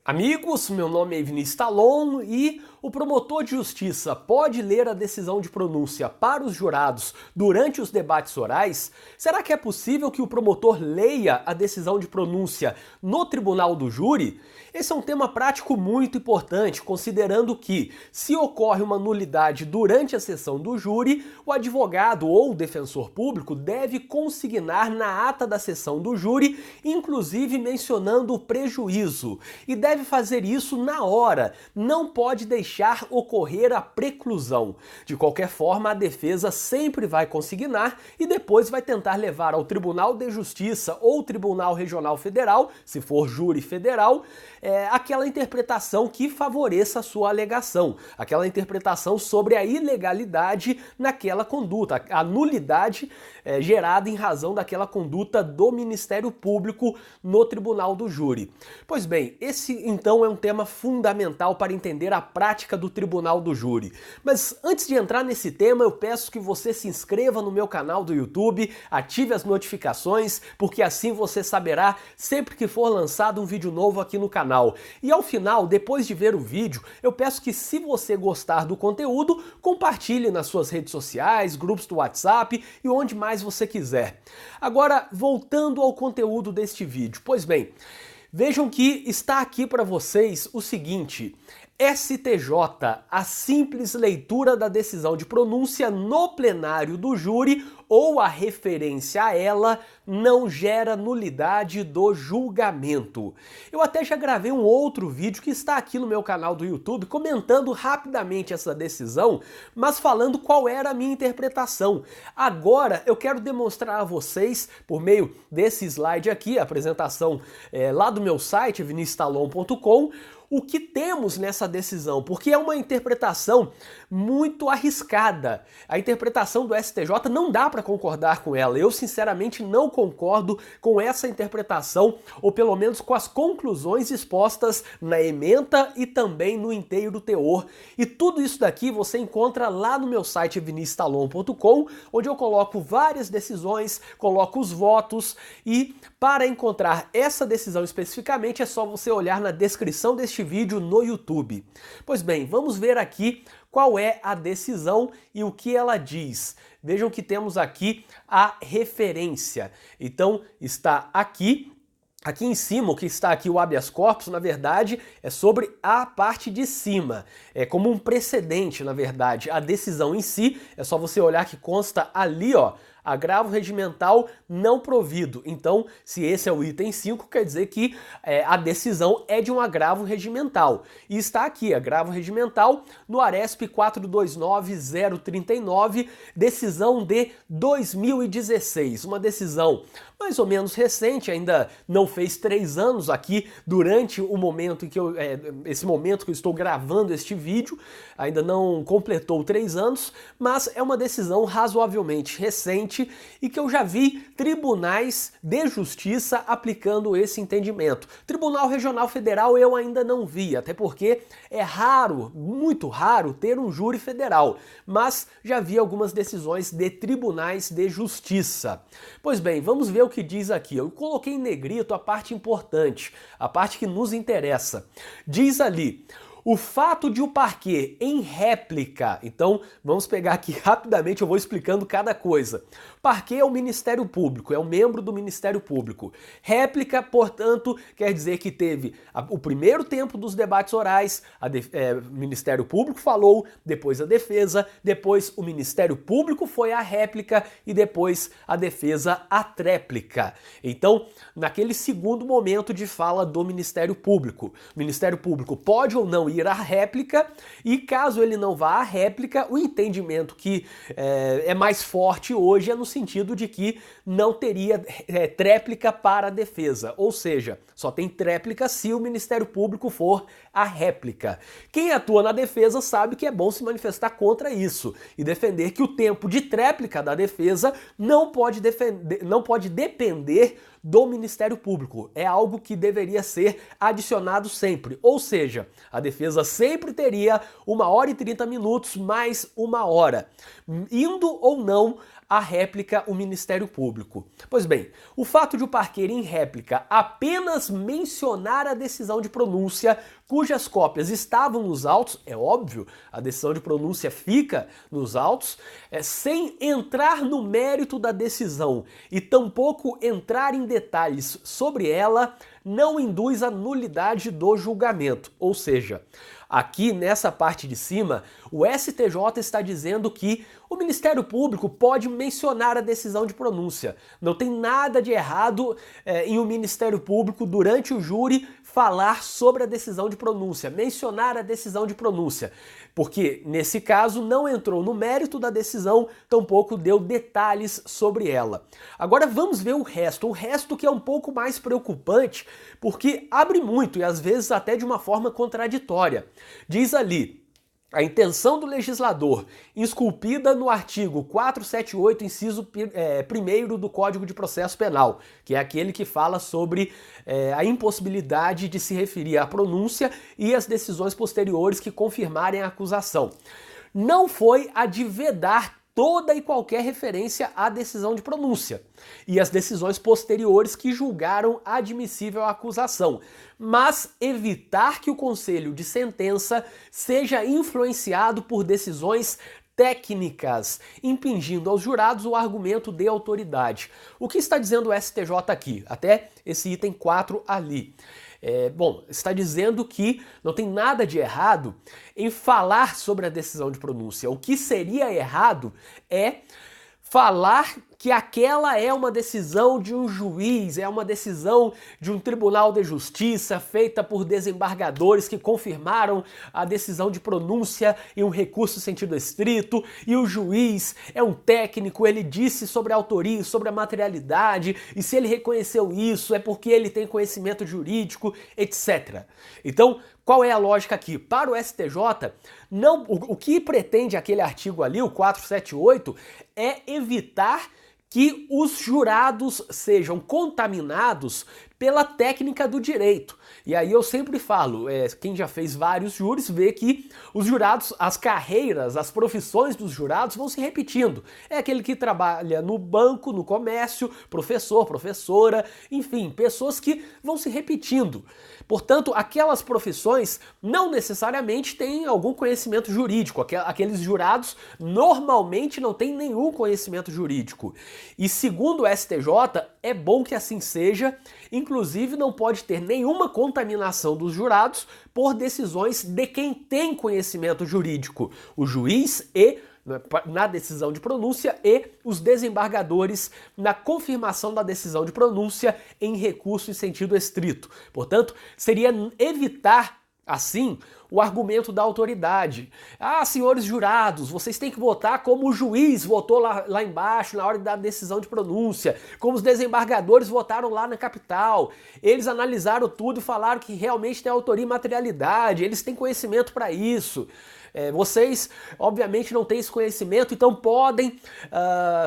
Amigos, meu nome é Vinícius Talon e o promotor de justiça pode ler a decisão de pronúncia para os jurados durante os debates orais? Será que é possível que o promotor leia a decisão de pronúncia no tribunal do júri? Esse é um tema prático muito importante, considerando que, se ocorre uma nulidade durante a sessão do júri, o advogado ou o defensor público deve consignar na ata da sessão do júri, inclusive mencionando o prejuízo, e deve fazer isso na hora, não pode deixar ocorrer a preclusão. De qualquer forma, a defesa sempre vai consignar e depois vai tentar levar ao Tribunal de Justiça ou Tribunal Regional Federal, se for júri federal, aquela interpretação que favoreça a sua alegação, aquela interpretação sobre a ilegalidade naquela conduta, a nulidade gerada em razão daquela conduta do Ministério Público no Tribunal do Júri. Pois bem, esse então é um tema fundamental para entender a prática do Tribunal do Júri. Mas antes de entrar nesse tema, eu peço que você se inscreva no meu canal do YouTube, ative as notificações, porque assim você saberá sempre que for lançado um vídeo novo aqui no canal. E ao final, depois de ver o vídeo, eu peço que, se você gostar do conteúdo, compartilhe nas suas redes sociais, grupos do WhatsApp e onde mais você quiser. Agora, voltando ao conteúdo deste vídeo. Pois bem, vejam que está aqui para vocês o seguinte: STJ, a simples leitura da decisão de pronúncia no plenário do júri ou a referência a ela não gera nulidade do julgamento. Eu até já gravei um outro vídeo que está aqui no meu canal do YouTube comentando rapidamente essa decisão, mas falando qual era a minha interpretação. Agora eu quero demonstrar a vocês, por meio desse slide aqui, a apresentação lá do meu site, viniciustalon.com, o que temos nessa decisão, porque é uma interpretação muito arriscada. A interpretação do STJ não dá para concordar com ela. Eu, sinceramente, não concordo com essa interpretação, ou pelo menos com as conclusões expostas na ementa e também no inteiro teor. E tudo isso daqui você encontra lá no meu site viniciustalon.com, onde eu coloco várias decisões, coloco os votos, e para encontrar essa decisão especificamente é só você olhar na descrição deste vídeo no YouTube. Pois bem, vamos ver aqui qual é a decisão e o que ela diz. Vejam que temos aqui a referência. Então está aqui em cima, o que está aqui, o habeas corpus, na verdade, é sobre a parte de cima. É como um precedente, na verdade. A decisão em si, é só você olhar que consta ali, ó, agravo regimental não provido. Então, se esse é o item 5, quer dizer que a decisão é de um agravo regimental. E está aqui, agravo regimental, no ARESP 429039, decisão de 2016. Uma decisão mais ou menos recente, ainda não fez 3 anos aqui, durante o momento em que esse momento que eu estou gravando este vídeo, ainda não completou 3 anos, mas é uma decisão razoavelmente recente e que eu já vi tribunais de justiça aplicando esse entendimento. Tribunal Regional Federal eu ainda não vi, até porque é raro, muito raro, ter um júri federal, mas já vi algumas decisões de tribunais de justiça. Pois bem, vamos ver o que diz aqui. Eu coloquei em negrito a parte importante, a parte que nos interessa. Diz ali: o fato de o parquê em réplica, então vamos pegar aqui rapidamente, eu vou explicando cada coisa. Parquê é o Ministério Público, é um membro do Ministério Público. Réplica, portanto, quer dizer que teve o primeiro tempo dos debates orais, o Ministério Público falou, depois a defesa, depois o Ministério Público foi à réplica e depois a defesa à tréplica. Então, naquele segundo momento de fala do Ministério Público, o Ministério Público pode ou não ir à réplica, e caso ele não vá à réplica, o entendimento que é mais forte hoje é no sentido de que não teria tréplica para a defesa, ou seja, só tem tréplica se o Ministério Público for à réplica. Quem atua na defesa sabe que é bom se manifestar contra isso e defender que o tempo de tréplica da defesa não pode depender do Ministério Público. É algo que deveria ser adicionado sempre. Ou seja, a defesa sempre teria 1h30 mais 1 hora, indo ou não a réplica o Ministério Público. Pois bem, o fato de o parqueiro em réplica apenas mencionar a decisão de pronúncia cujas cópias estavam nos autos, é óbvio, a decisão de pronúncia fica nos autos, sem entrar no mérito da decisão e tampouco entrar em detalhes sobre ela, não induz a nulidade do julgamento. Ou seja, aqui nessa parte de cima, o STJ está dizendo que o Ministério Público pode mencionar a decisão de pronúncia. Não tem nada de errado em o Ministério Público, durante o júri, falar sobre a decisão de pronúncia, mencionar a decisão de pronúncia, porque nesse caso não entrou no mérito da decisão, tampouco deu detalhes sobre ela. Agora vamos ver o resto que é um pouco mais preocupante, porque abre muito e às vezes até de uma forma contraditória. Diz ali: a intenção do legislador, esculpida no artigo 478, inciso 1º do Código de Processo Penal, que é aquele que fala sobre a impossibilidade de se referir à pronúncia e às decisões posteriores que confirmarem a acusação, não foi a de vedar toda e qualquer referência à decisão de pronúncia e às decisões posteriores que julgaram admissível a acusação, mas evitar que o conselho de sentença seja influenciado por decisões técnicas, impingindo aos jurados o argumento de autoridade. O que está dizendo o STJ aqui? Até esse item 4 ali. Bom, está dizendo que não tem nada de errado em falar sobre a decisão de pronúncia. O que seria errado é falar que aquela é uma decisão de um juiz, é uma decisão de um tribunal de justiça feita por desembargadores que confirmaram a decisão de pronúncia em um recurso sentido estrito, e o juiz é um técnico, ele disse sobre a autoria, sobre a materialidade, e se ele reconheceu isso é porque ele tem conhecimento jurídico, etc. Então, qual é a lógica aqui? Para o STJ, o que pretende aquele artigo ali, o 478, é evitar que os jurados sejam contaminados pela técnica do direito. E aí eu sempre falo, quem já fez vários júris vê que os jurados, as carreiras, as profissões dos jurados vão se repetindo. É aquele que trabalha no banco, no comércio, professor, professora, enfim, pessoas que vão se repetindo. Portanto, aquelas profissões não necessariamente têm algum conhecimento jurídico. Aqueles jurados normalmente não têm nenhum conhecimento jurídico. E segundo o STJ, é bom que assim seja. Inclusive, não pode ter nenhuma contaminação dos jurados por decisões de quem tem conhecimento jurídico. O juiz na decisão de pronúncia e os desembargadores na confirmação da decisão de pronúncia em recurso em sentido estrito. Portanto, seria evitar, assim, o argumento da autoridade. Ah, senhores jurados, vocês têm que votar como o juiz votou lá embaixo na hora da decisão de pronúncia, como os desembargadores votaram lá na capital. Eles analisaram tudo e falaram que realmente tem autoria e materialidade, eles têm conhecimento para isso. Vocês, obviamente, não têm esse conhecimento, então podem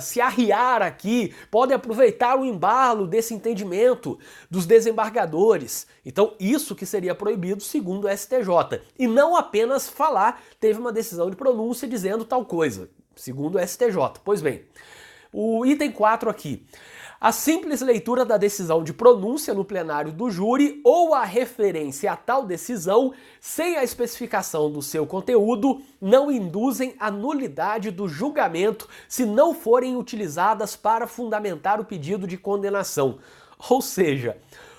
se arriar aqui, podem aproveitar o embalo desse entendimento dos desembargadores. Então, isso que seria proibido segundo o STJ. E não apenas falar, teve uma decisão de pronúncia dizendo tal coisa, segundo o STJ. Pois bem, o item 4 aqui. A simples leitura da decisão de pronúncia no plenário do júri ou a referência a tal decisão, sem a especificação do seu conteúdo, não induzem a nulidade do julgamento se não forem utilizadas para fundamentar o pedido de condenação. Ou seja,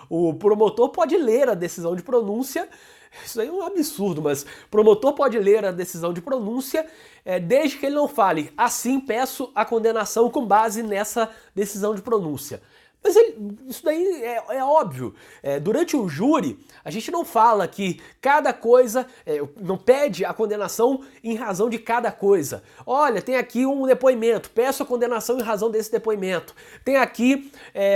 o promotor pode ler a decisão de pronúncia. Isso aí é um absurdo, mas o promotor pode ler a decisão de pronúncia desde que ele não fale, assim peço a condenação com base nessa decisão de pronúncia. Mas isso daí é óbvio. Durante um júri, a gente não fala que cada coisa, não pede a condenação em razão de cada coisa. Olha, tem aqui um depoimento, peço a condenação em razão desse depoimento. Tem aqui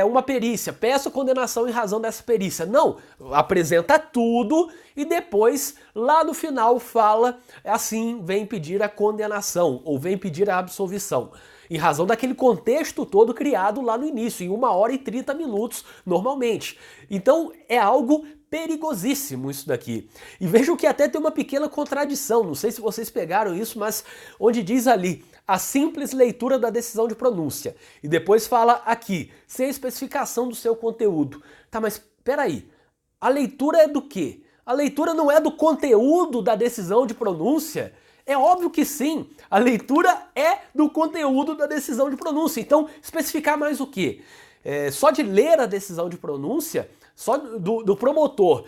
uma perícia, peço a condenação em razão dessa perícia. Não, apresenta tudo e depois, lá no final, fala assim, vem pedir a condenação ou vem pedir a absolvição. em razão daquele contexto todo criado lá no início, em 1h30 normalmente. Então é algo perigosíssimo isso daqui. E vejam que até tem uma pequena contradição, não sei se vocês pegaram isso, mas onde diz ali a simples leitura da decisão de pronúncia. E depois fala aqui, sem especificação do seu conteúdo. Tá, mas peraí, a leitura é do quê? A leitura não é do conteúdo da decisão de pronúncia? É óbvio que sim, a leitura é do conteúdo da decisão de pronúncia. Então, especificar mais o quê? Só de ler a decisão de pronúncia, só do promotor,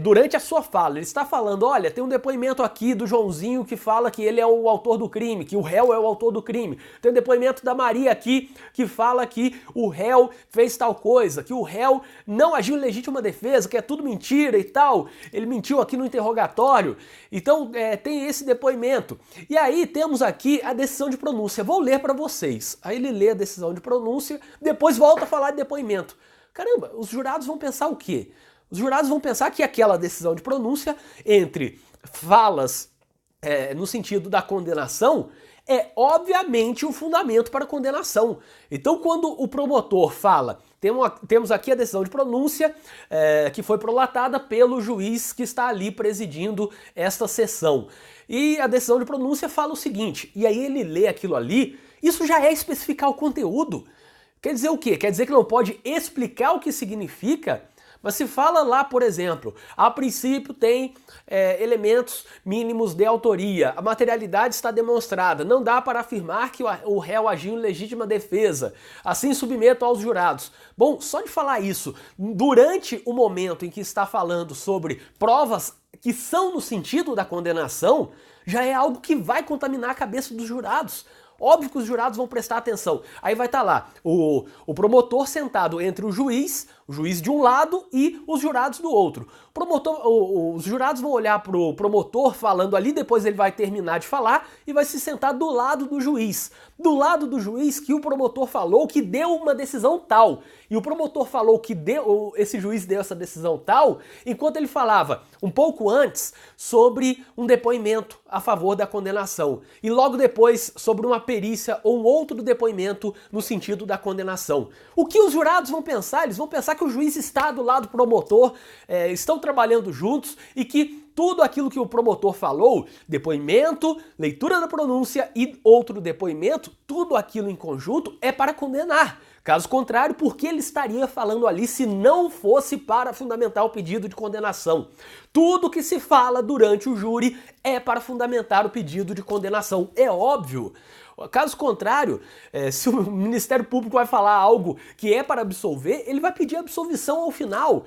durante a sua fala, ele está falando, olha, tem um depoimento aqui do Joãozinho que fala que ele é o autor do crime, que o réu é o autor do crime. Tem um depoimento da Maria aqui que fala que o réu fez tal coisa, que o réu não agiu em legítima defesa, que é tudo mentira e tal. Ele mentiu aqui no interrogatório. Então tem esse depoimento. E aí temos aqui a decisão de pronúncia. Vou ler para vocês. Aí ele lê a decisão de pronúncia, depois volta a falar de depoimento. Caramba, os jurados vão pensar o quê? Os jurados vão pensar que aquela decisão de pronúncia entre falas no sentido da condenação é obviamente um fundamento para a condenação. Então quando o promotor fala, temos aqui a decisão de pronúncia que foi prolatada pelo juiz que está ali presidindo esta sessão. E a decisão de pronúncia fala o seguinte, e aí ele lê aquilo ali, isso já é especificar o conteúdo. Quer dizer o quê? Quer dizer que não pode explicar o que significa? Mas se fala lá, por exemplo, a princípio tem elementos mínimos de autoria, a materialidade está demonstrada, não dá para afirmar que o réu agiu em legítima defesa, assim submeto aos jurados. Bom, só de falar isso, durante o momento em que está falando sobre provas que são no sentido da condenação, já é algo que vai contaminar a cabeça dos jurados. Óbvio que os jurados vão prestar atenção. Aí vai estar lá o promotor sentado entre o juiz de um lado e os jurados do outro. Os jurados vão olhar para o promotor falando ali, depois ele vai terminar de falar e vai se sentar do lado do juiz. Do lado do juiz que o promotor falou que deu uma decisão tal. E o promotor falou que esse juiz deu essa decisão tal, enquanto ele falava um pouco antes sobre um depoimento a favor da condenação. E logo depois sobre uma perícia ou um outro depoimento no sentido da condenação. O que os jurados vão pensar? Eles vão pensar que o juiz está do lado do promotor, estão trabalhando juntos e que tudo aquilo que o promotor falou, depoimento, leitura da pronúncia e outro depoimento, tudo aquilo em conjunto é para condenar. Caso contrário, por que ele estaria falando ali se não fosse para fundamentar o pedido de condenação? Tudo que se fala durante o júri é para fundamentar o pedido de condenação. É óbvio. Caso contrário, se o Ministério Público vai falar algo que é para absolver, ele vai pedir absolvição ao final.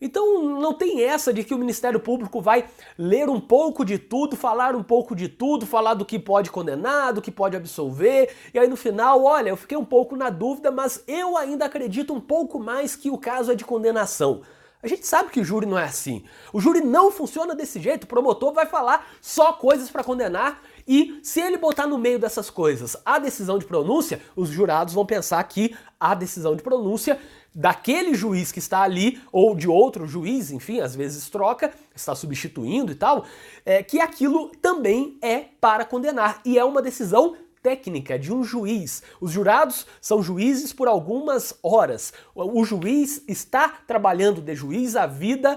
Então não tem essa de que o Ministério Público vai ler um pouco de tudo, falar um pouco de tudo, falar do que pode condenar, do que pode absolver, e aí no final, olha, eu fiquei um pouco na dúvida, mas eu ainda acredito um pouco mais que o caso é de condenação. A gente sabe que o júri não é assim. O júri não funciona desse jeito, o promotor vai falar só coisas para condenar e se ele botar no meio dessas coisas a decisão de pronúncia, os jurados vão pensar que a decisão de pronúncia daquele juiz que está ali, ou de outro juiz, enfim, às vezes troca, está substituindo e tal, que aquilo também é para condenar. E é uma decisão técnica de um juiz. Os jurados são juízes por algumas horas. O juiz está trabalhando de juiz a vida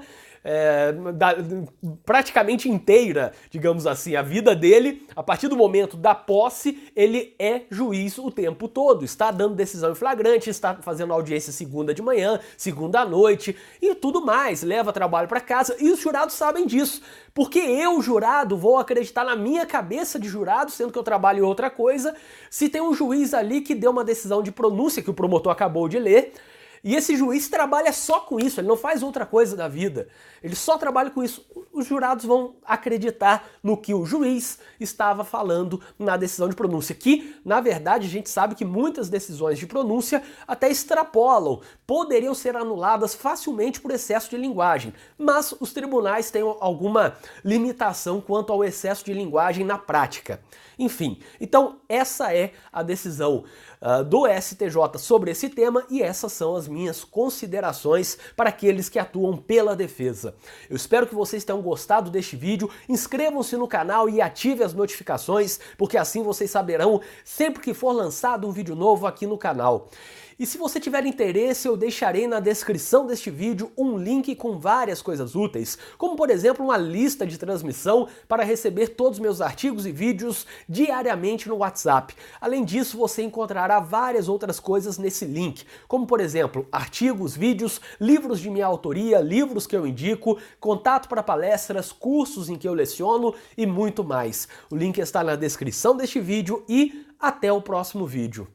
praticamente inteira, digamos assim, a vida dele, a partir do momento da posse, ele é juiz o tempo todo, está dando decisão em flagrante, está fazendo audiência segunda de manhã, segunda à noite e tudo mais, leva trabalho para casa e os jurados sabem disso, porque eu, jurado, vou acreditar na minha cabeça de jurado, sendo que eu trabalho em outra coisa, se tem um juiz ali que deu uma decisão de pronúncia que o promotor acabou de ler, e esse juiz trabalha só com isso, ele não faz outra coisa da vida. Ele só trabalha com isso. Os jurados vão acreditar no que o juiz estava falando na decisão de pronúncia. Que, na verdade, a gente sabe que muitas decisões de pronúncia até extrapolam, poderiam ser anuladas facilmente por excesso de linguagem. Mas os tribunais têm alguma limitação quanto ao excesso de linguagem na prática. Enfim, então essa é a decisão do STJ sobre esse tema e essas são as as minhas considerações para aqueles que atuam pela defesa. Eu espero que vocês tenham gostado deste vídeo, inscrevam-se no canal e ativem as notificações, porque assim vocês saberão sempre que for lançado um vídeo novo aqui no canal. E se você tiver interesse, eu deixarei na descrição deste vídeo um link com várias coisas úteis, como por exemplo uma lista de transmissão para receber todos os meus artigos e vídeos diariamente no WhatsApp. Além disso, você encontrará várias outras coisas nesse link, como por exemplo, artigos, vídeos, livros de minha autoria, livros que eu indico, contato para palestras, cursos em que eu leciono e muito mais. O link está na descrição deste vídeo e até o próximo vídeo.